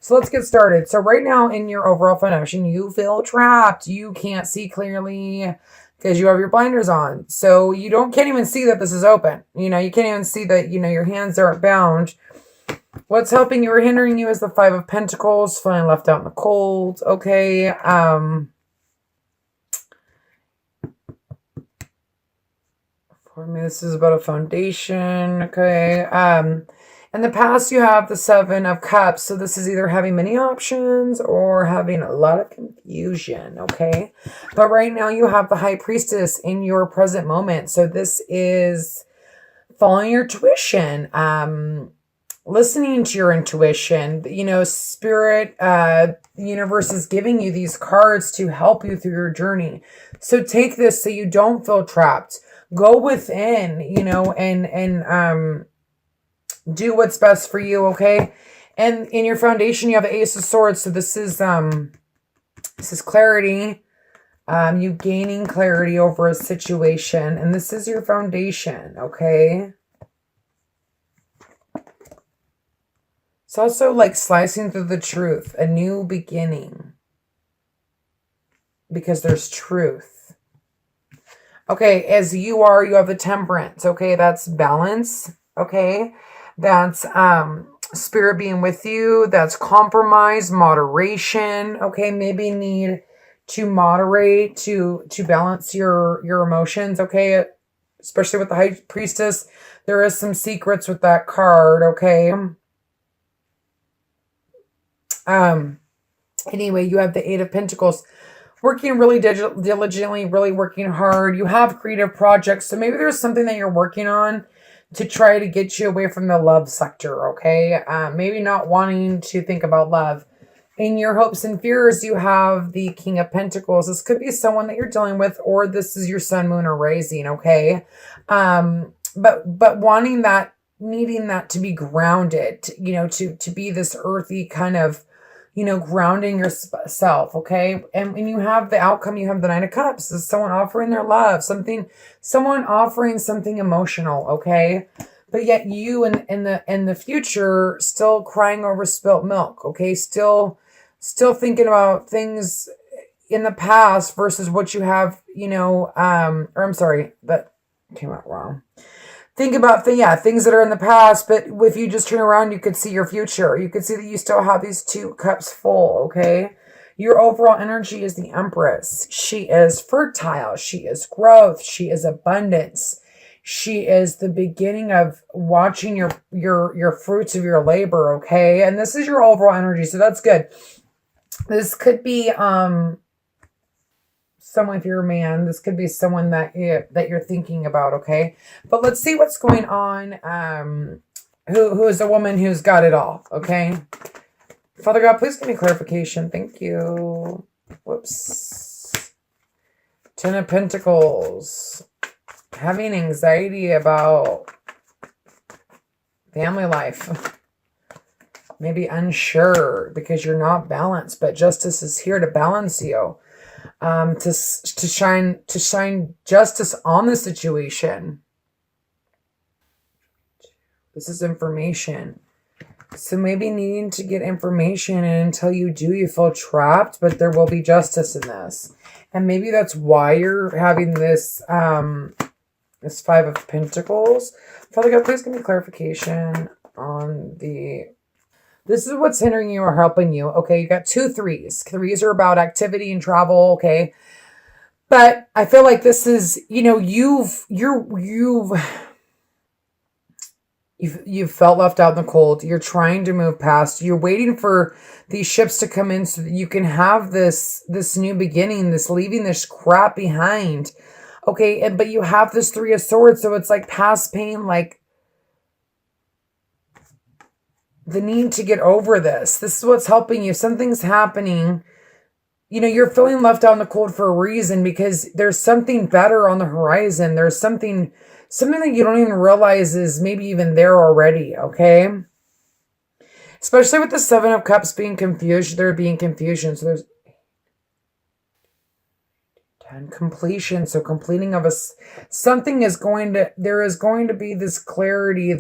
So let's get started. So right now in your overall foundation, you feel trapped. You can't see clearly because you have your blinders on. So you can't even see that this is open. You can't even see that, your hands aren't bound. What's helping you or hindering you is the Five of Pentacles, feeling left out in the cold. Okay. For me, this is about a foundation. Okay. In the past, you have the Seven of Cups. So this is either having many options or having a lot of confusion. Okay. But right now you have the High Priestess in your present moment. So this is following your tuition. Listening to your intuition, spirit, universe is giving you these cards to help you through your journey. So take this so you don't feel trapped. Go within, and do what's best for you. Okay. And in your foundation, you have the Ace of Swords. So this is clarity. You gaining clarity over a situation, and this is your foundation. Okay. It's also like slicing through the truth, a new beginning, because there's truth. Okay, as you have the Temperance. Okay, that's balance. Okay, that's spirit being with you. That's compromise, moderation. Okay, maybe need to moderate to balance your emotions. Okay, especially with the High Priestess, there is some secrets with that card. Okay. Anyway, you have the Eight of Pentacles, working really diligently, really working hard. You have creative projects. So maybe there's something that you're working on to try to get you away from the love sector. Okay. Maybe not wanting to think about love. In your hopes and fears, you have the King of Pentacles. This could be someone that you're dealing with, or this is your sun, moon, or rising. Okay. But wanting that, needing that to be grounded, to be this earthy kind of, grounding yourself. Okay. And when you have the outcome, you have the Nine of Cups. This is someone offering their love, someone offering something emotional. Okay. But yet you in the future still crying over spilt milk. Okay. Still thinking about things in the past versus what you have, or I'm sorry, that came out wrong. Think about things that are in the past, but if you just turn around, you could see your future. You could see that you still have these two cups full, okay? Your overall energy is the Empress. She is fertile. She is growth. She is abundance. She is the beginning of watching your fruits of your labor, okay? And this is your overall energy, so that's good. This could be someone, if you're a man, this could be someone that you're thinking about, okay? But let's see what's going on. Who is a woman who's got it all, okay? Father God, please give me clarification. Thank you. Whoops. Ten of Pentacles. Having anxiety about family life. Maybe unsure because you're not balanced, but justice is here to balance you. To shine justice on the situation. This is information. So maybe needing to get information, and until you do, you feel trapped, but there will be justice in this. And maybe that's why you're having this, this Five of Pentacles. Father God, please give me clarification on this is what's hindering you or helping you. Okay, you got 2 threes. Threes are about activity and travel, okay? But I feel like this is, you've felt left out in the cold. You're trying to move past. You're waiting for these ships to come in so that you can have this new beginning, this leaving this crap behind. Okay, but you have this Three of Swords, so it's like past pain, like the need to get over this. This is what's helping you. Something's happening. You're feeling left out in the cold for a reason, because there's something better on the horizon. There's something that you don't even realize is maybe even there already, okay? Especially with the Seven of Cups being confused, there being confusion. So there's 10 completion. So completing of there is going to be this clarity,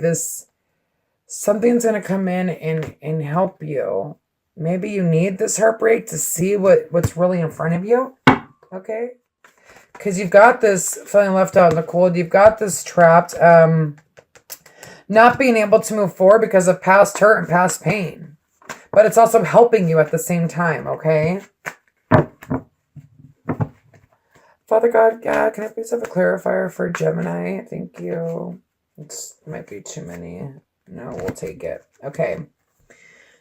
something's going to come in and help you. Maybe you need this heartbreak to see what's really in front of you. Okay? Because you've got this feeling left out in the cold. You've got this trapped, not being able to move forward because of past hurt and past pain. But it's also helping you at the same time, okay? Father God, can I please have a clarifier for Gemini? Thank you. It might be too many. No, we'll take it. Okay.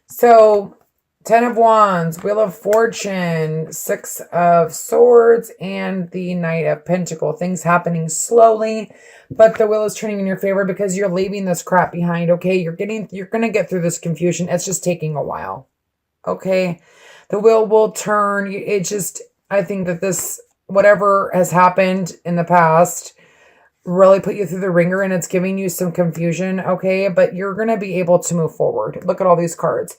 So, 10 of Wands, Wheel of Fortune, 6 of Swords, and the Knight of Pentacles. Things happening slowly, but the wheel is turning in your favor because you're leaving this crap behind, okay? You're going to get through this confusion. It's just taking a while, okay? The wheel will turn. I think that this, whatever has happened in the past, really put you through the ringer and it's giving you some confusion, okay? But you're going to be able to move forward. Look at all these cards.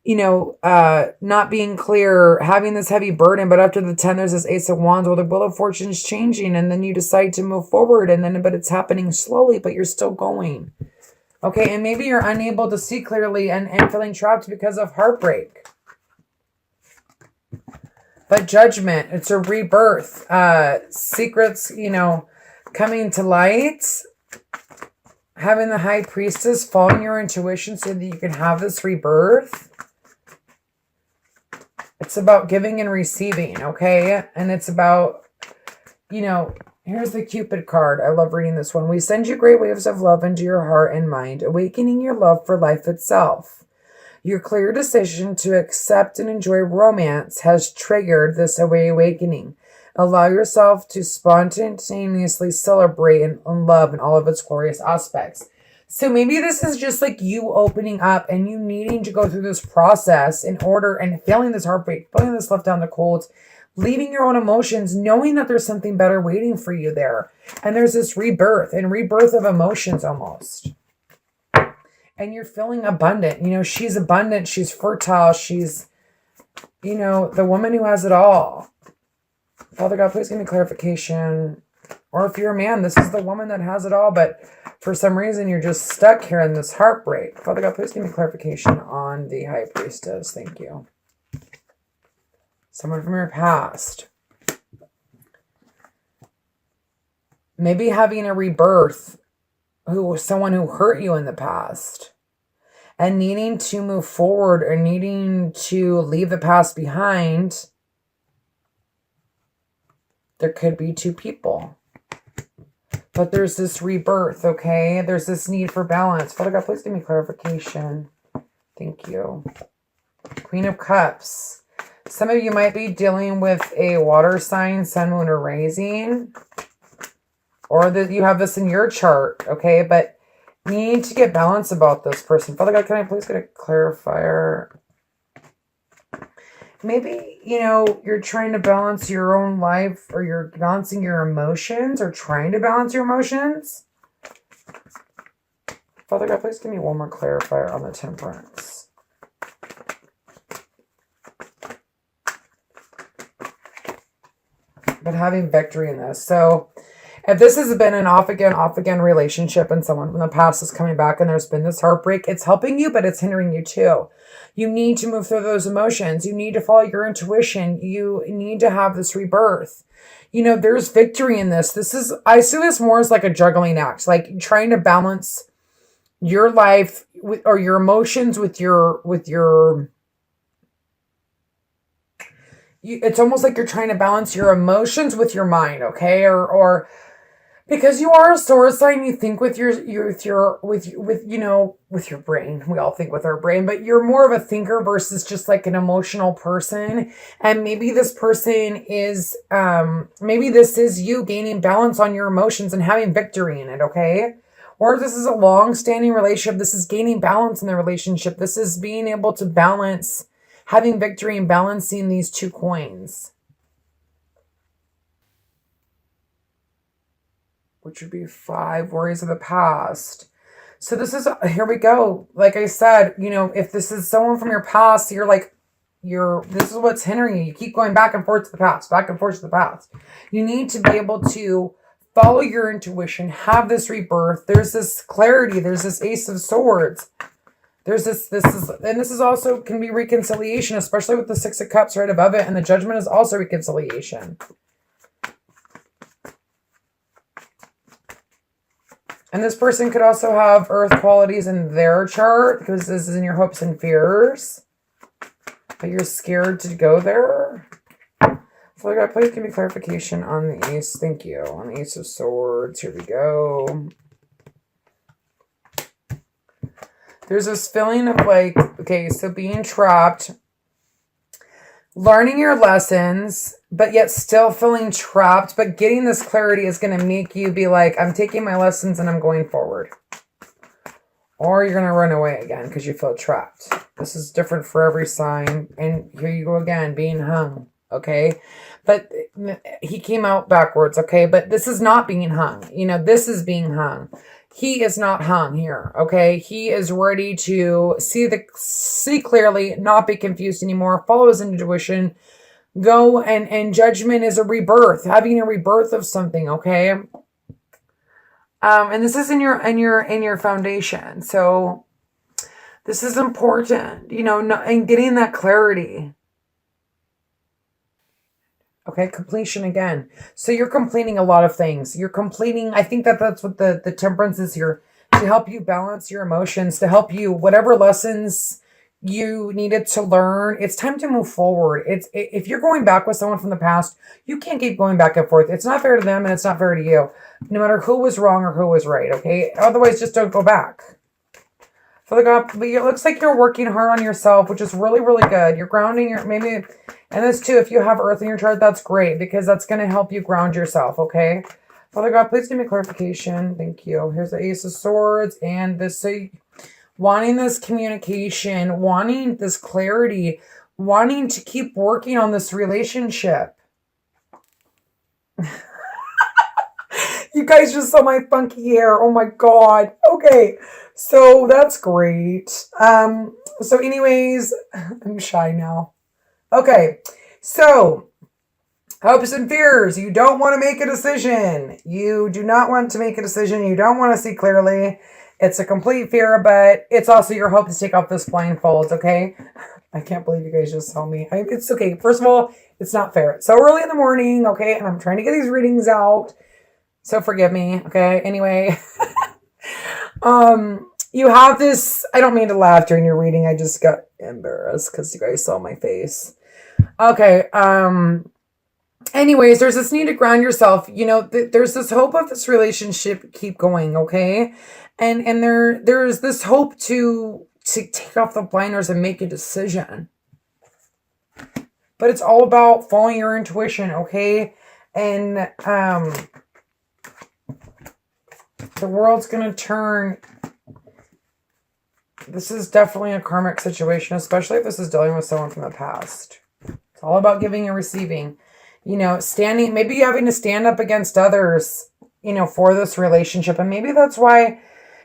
Not being clear, having this heavy burden, but after the 10, there's this Ace of Wands where the Wheel of Fortune is changing, and then you decide to move forward, but it's happening slowly, but you're still going. Okay, and maybe you're unable to see clearly and feeling trapped because of heartbreak. But Judgment, it's a rebirth. Secrets, coming to light. Having the High Priestess, following your intuition so that you can have this rebirth. It's about giving and receiving, okay? And it's about, here's the Cupid card. I love reading this one. We send you great waves of love into your heart and mind, awakening your love for life itself. Your clear decision to accept and enjoy romance has triggered this awakening. Allow yourself to spontaneously celebrate and love in all of its glorious aspects. So maybe this is just like you opening up and you needing to go through this process in order and feeling this heartbreak, feeling this left down the cold, leaving your own emotions, knowing that there's something better waiting for you there. And there's this rebirth of emotions almost. And you're feeling abundant. She's abundant. She's fertile. She's, the woman who has it all. Father God, please give me clarification. Or if you're a man, this is the woman that has it all, but for some reason you're just stuck here in this heartbreak. Father God, please give me clarification on the High Priestess. Thank you. Someone from your past. Maybe having a rebirth. Someone who hurt you in the past. And needing to move forward or needing to leave the past behind. There could be two people. But there's this rebirth, okay? There's this need for balance. Father God, please give me clarification. Thank you. Queen of Cups. Some of you might be dealing with a water sign, sun, moon, or rising. Or that you have this in your chart, okay? But you need to get balance about this person. Father God, can I please get a clarifier? Maybe, you're trying to balance your own life, or you're balancing your emotions, or trying to balance your emotions. Father God, please give me one more clarifier on the Temperance. But having victory in this. So, if this has been an off-again relationship and someone from the past is coming back and there's been this heartbreak, it's helping you, but it's hindering you too. You need to move through those emotions. You need to follow your intuition. You need to have this rebirth. There's victory in this. I see this more as like a juggling act, like trying to balance your life or your emotions with your it's almost like you're trying to balance your emotions with your mind, okay? Or because you are a source sign, you think with your brain. We all think with our brain, but you're more of a thinker versus just like an emotional person. And maybe this person is, maybe this is you gaining balance on your emotions and having victory in it, okay? Or if this is a long-standing relationship, this is gaining balance in the relationship. This is being able to balance, having victory and balancing these two coins. Which would be 5 worries of the past. So here we go. Like I said, if this is someone from your past, this is what's hindering you. You keep going back and forth to the past, back and forth to the past. You need to be able to follow your intuition, have this rebirth. There's this clarity. There's this Ace of Swords. This is also can be reconciliation, especially with the Six of Cups right above it. And the Judgment is also reconciliation. And this person could also have earth qualities in their chart because this is in your hopes and fears. But you're scared to go there. So God, please give me clarification on the Ace. Thank you. On the Ace of Swords. Here we go. There's this feeling of like, okay, so being trapped, learning your lessons, but yet still feeling trapped, but getting this clarity is going to make you be like, I'm taking my lessons and I'm going forward. Or you're going to run away again because you feel trapped. This is different for every sign. And here you go again, being hung. Okay. But he came out backwards. Okay. But this is not being hung. You know, this is being hung. He is not hung here. Okay. He is ready to see clearly, not be confused anymore, follow his intuition, go and judgment is a rebirth, having a rebirth of something. Okay. And this is in your foundation. So this is important, you know, and getting that clarity. Okay, completion again. So you're completing a lot of things. You're completing, I think that's what the temperance is here, to help you balance your emotions, to help you, whatever lessons you needed to learn. It's time to move forward. If you're going back with someone from the past, you can't keep going back and forth. It's not fair to them and it's not fair to you, no matter who was wrong or who was right. Okay, otherwise just don't go back. Father God, but it looks like you're working hard on yourself, which is really, really good. You're grounding maybe, and this too, if you have earth in your chart, that's great because that's going to help you ground yourself, okay? Father God, please give me clarification. Thank you. Here's the Ace of Swords and this, so wanting this communication, wanting this clarity, wanting to keep working on this relationship. You guys just saw my funky hair. Oh my God. Okay. So that's great. So anyways, I'm shy now. Okay. So hopes and fears. You don't want to make a decision. You do not want to make a decision. You don't want to see clearly. It's a complete fear, but it's also your hope to take off this blindfold. Okay. I can't believe you guys just saw me. It's okay. First of all, it's not fair. It's so early in the morning. Okay. And I'm trying to get these readings out. So forgive me. Okay. Anyway, you have this, I don't mean to laugh during your reading. I just got embarrassed because you guys saw my face. Okay. Anyways, there's this need to ground yourself. You know, there's this hope of this relationship keep going. Okay. And there's this hope to take off the blinders and make a decision. But it's all about following your intuition. Okay. And, the world's going to turn. This is definitely a karmic situation, especially if this is dealing with someone from the past. It's all about giving and receiving. You know, maybe having to stand up against others, you know, for this relationship. And maybe that's why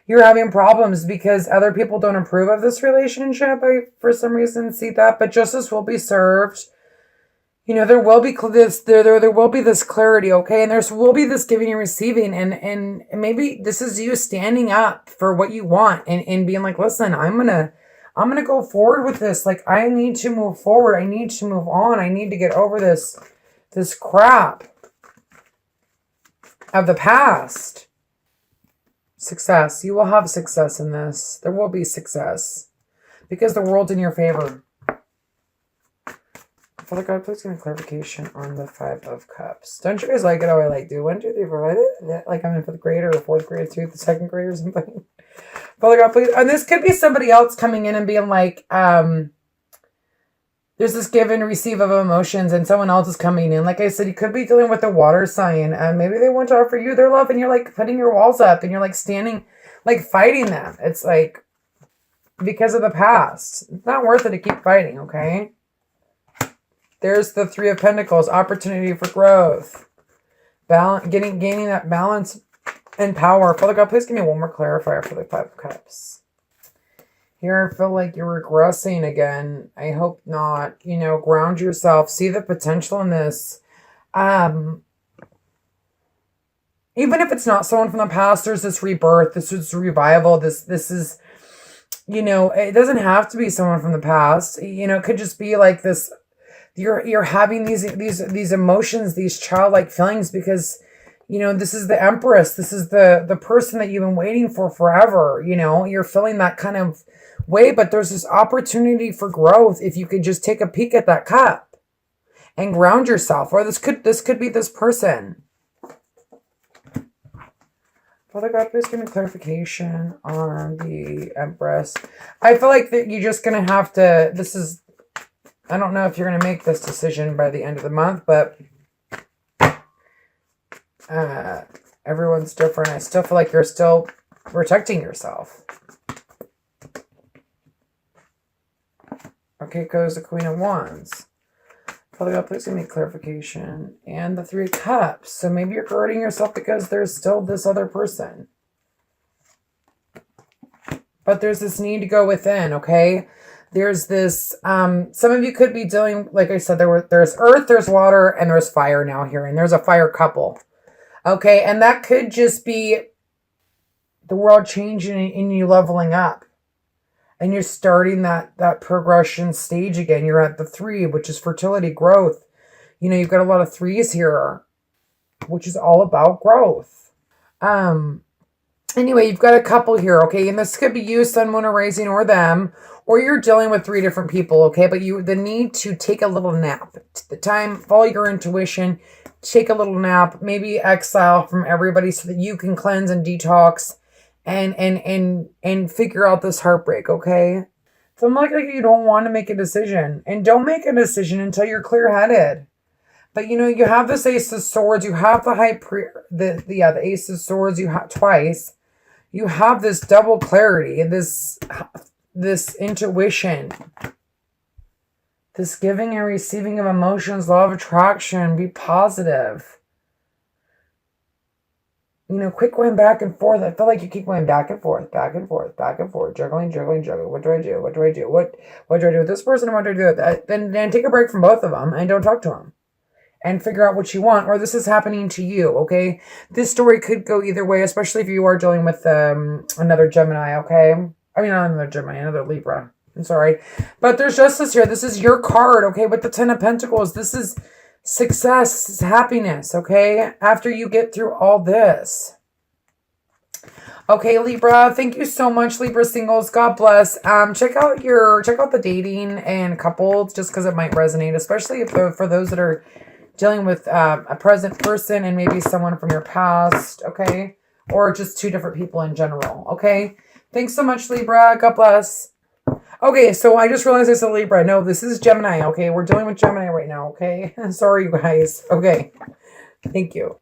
you're having problems, because other people don't approve of this relationship. I, for some reason, see that. But justice will be served. You know, there will be this, there will be this clarity, okay? And there will be this giving and receiving. And maybe this is you standing up for what you want and being like, listen, I'm gonna go forward with this. Like, I need to move forward. I need to move on. I need to get over this crap of the past. Success. You will have success in this. There will be success because the world's in your favor. Father God, please give me clarification on the Five of Cups. Don't you guys like it how I do 1, 2, 3, 4, 5? Like I'm in 5th grade or 4th grade through the 2nd grade or something. Father God, please. And this could be somebody else coming in and being like, there's this give and receive of emotions and someone else is coming in. Like I said, you could be dealing with a water sign and maybe they want to offer you their love and you're like putting your walls up and you're like standing, like fighting them. It's like, because of the past. It's not worth it to keep fighting, okay? There's the Three of Pentacles, opportunity for growth. Gaining that balance and power. Father God, please give me one more clarifier for the Five of Cups. Here, I feel like you're regressing again. I hope not. You know, ground yourself. See the potential in this. Even if it's not someone from the past, there's this rebirth. This is revival. This is, You know, it doesn't have to be someone from the past. You know, it could just be like this. You're having these emotions, these childlike feelings because, you know, this is the Empress. This is the person that you've been waiting for forever. You know, you're feeling that kind of way, but there's this opportunity for growth if you could just take a peek at that cup and ground yourself. Or this could be this person. Father God, please give me clarification on the Empress. I feel like that you're just going to have to, I don't know if you're going to make this decision by the end of the month, but everyone's different. I still feel like you're still protecting yourself. Okay, goes the Queen of Wands. Father God, please give me clarification. And the Three of Cups. So maybe you're guarding yourself because there's still this other person. But there's this need to go within, okay? There's this, some of you could be dealing, like I said, there's earth, there's water, and there's fire now here. And there's a fire couple. Okay, and that could just be the world changing and you leveling up. And you're starting that progression stage again. You're at the 3, which is fertility, growth. You know, you've got a lot of 3s here, which is all about growth. Anyway, you've got a couple here, okay? And this could be you, Sun, Moon, or Rising, or them. Or you're dealing with 3 different people, okay? But the need to take a little nap. The time, follow your intuition. Take a little nap. Maybe exile from everybody so that you can cleanse and detox. And figure out this heartbreak, okay? So I'm like you don't want to make a decision. And don't make a decision until you're clear-headed. But, you know, you have this Ace of Swords. You have the Ace of Swords. You have twice. You have this double clarity. This intuition. This giving and receiving of emotions. Law of attraction. Be positive. You know, quit going back and forth. I feel like you keep going back and forth, back and forth, back and forth, juggling. What do I do? What do I do? What do I do with this person? What do I do with that? Then take a break from both of them and don't talk to them. And figure out what you want. Or this is happening to you, okay? This story could go either way, especially if you are dealing with another Gemini, okay? I mean, not another Gemini, another Libra. I'm sorry. But there's justice here. This is your card, okay? With the 10 of Pentacles, this is success, happiness, okay? After you get through all this. Okay, Libra, thank you so much, Libra singles. God bless. Check out the dating and couples just because it might resonate, especially for those that are dealing with a present person and maybe someone from your past, okay? Or just 2 different people in general, okay? Thanks so much, Libra. God bless. Okay, so I just realized I said Libra. No, this is Gemini, okay? We're dealing with Gemini right now, okay? Sorry, you guys. Okay. Thank you.